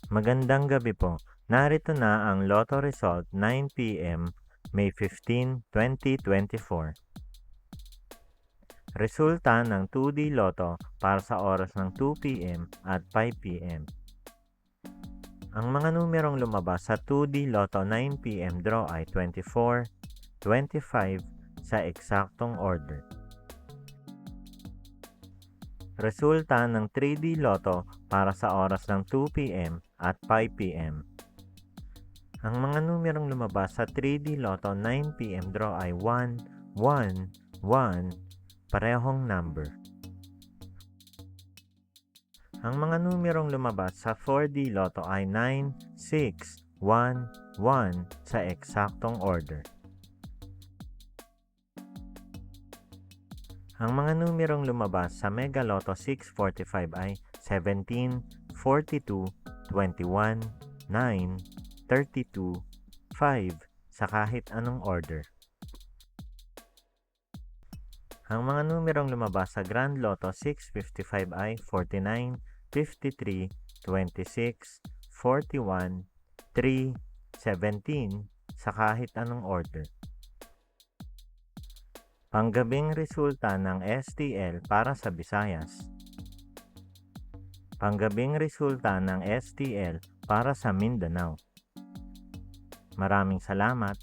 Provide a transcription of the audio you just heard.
Magandang gabi po. Narito na ang Lotto result 9 p.m. May 15, 2024. Resulta ng 2D Lotto para sa oras ng 2 p.m. at 5 p.m. Ang mga numerong lumabas sa 2D Lotto 9 p.m. draw ay 24, 25 sa eksaktong order. Resulta ng 3D Lotto para sa oras ng 2 p.m. at 5 p.m. Ang mga numerong lumabas sa 3D Lotto 9 p.m. draw ay 1, 1, 1, parehong number. Ang mga numerong lumabas sa 4D Lotto ay 9, 6, 1, 1 sa eksaktong order. Ang mga numerong lumabas sa Mega Lotto 645 ay 17, 42, 21, 9, 32, 5 sa kahit anong order. Ang mga numerong lumabas sa Grand Lotto 655 ay 49, 53, 26, 41, 3, 17 sa kahit anong order. Panggabing resulta ng STL para sa Visayas. Panggabing resulta ng STL para sa Mindanao. Maraming salamat.